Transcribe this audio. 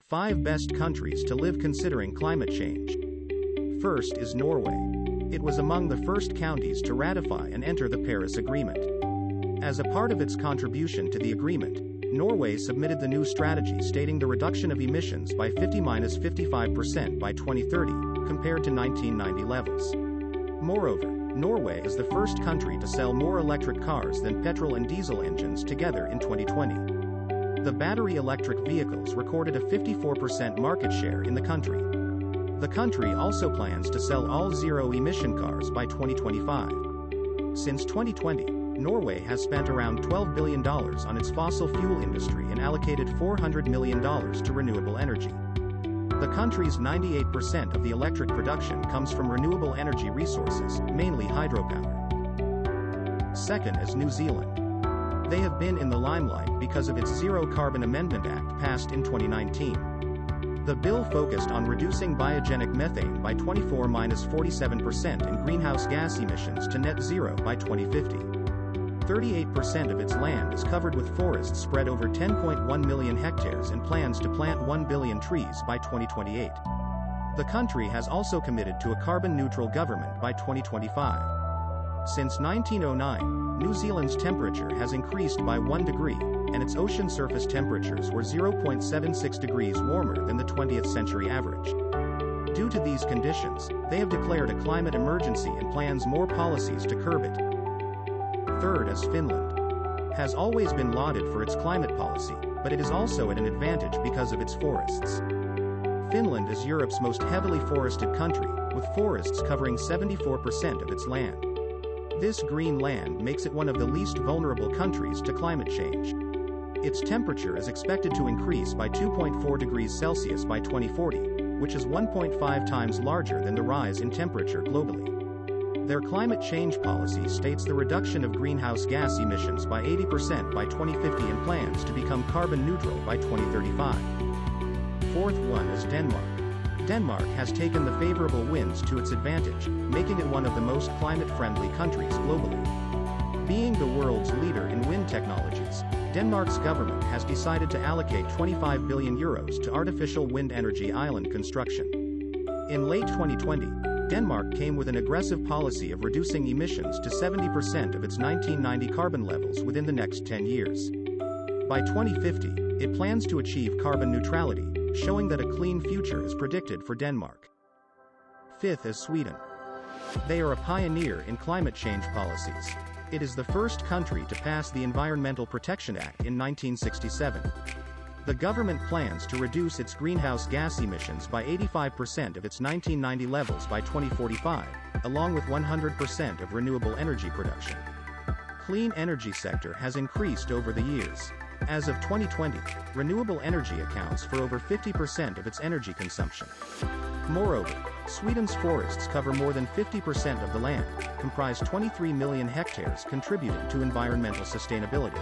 5 best countries to live considering climate change. First is Norway. It was among the first counties to ratify and enter the Paris Agreement. As a part of its contribution to the agreement, Norway submitted the new strategy stating the reduction of emissions by 50–55% by 2030, compared to 1990 levels. Moreover, Norway is the first country to sell more electric cars than petrol and diesel engines together in 2020. The battery electric vehicles recorded a 54% market share in the country. The country also plans to sell all zero-emission cars by 2025. Since 2020, Norway has spent around $12 billion on its fossil fuel industry and allocated $400 million to renewable energy. The country's 98% of the electric production comes from renewable energy resources, mainly hydropower. Second is New Zealand. They have been in the limelight because of its Zero Carbon Amendment Act passed in 2019. The bill focused on reducing biogenic methane by 24–47% and greenhouse gas emissions to net zero by 2050. 38% of its land is covered with forests spread over 10.1 million hectares and plans to plant 1 billion trees by 2028. The country has also committed to a carbon-neutral government by 2025. Since 1909, New Zealand's temperature has increased by 1 degree, and its ocean surface temperatures were 0.76 degrees warmer than the 20th century average. Due to these conditions, they have declared a climate emergency and plans more policies to curb it. Third is Finland. Has always been lauded for its climate policy, but it is also at an advantage because of its forests. Finland is Europe's most heavily forested country, with forests covering 74% of its land. This green land makes it one of the least vulnerable countries to climate change. Its temperature is expected to increase by 2.4 degrees Celsius by 2040, which is 1.5 times larger than the rise in temperature globally. Their climate change policy states the reduction of greenhouse gas emissions by 80% by 2050 and plans to become carbon neutral by 2035. Fourth one is Denmark. Denmark has taken the favorable winds to its advantage, making it one of the most climate-friendly countries globally. Being the world's leader in wind technologies, Denmark's government has decided to allocate 25 billion euros to artificial wind energy island construction. In late 2020, Denmark came with an aggressive policy of reducing emissions to 70% of its 1990 carbon levels within the next 10 years. By 2050, it plans to achieve carbon neutrality, showing that a clean future is predicted for Denmark. Fifth is Sweden. They are a pioneer in climate change policies. It is the first country to pass the Environmental Protection Act in 1967. The government plans to reduce its greenhouse gas emissions by 85% of its 1990 levels by 2045, along with 100% of renewable energy production. Clean energy sector has increased over the years. As of 2020, renewable energy accounts for over 50% of its energy consumption. Moreover, Sweden's forests cover more than 50% of the land, comprise 23 million hectares, contributing to environmental sustainability.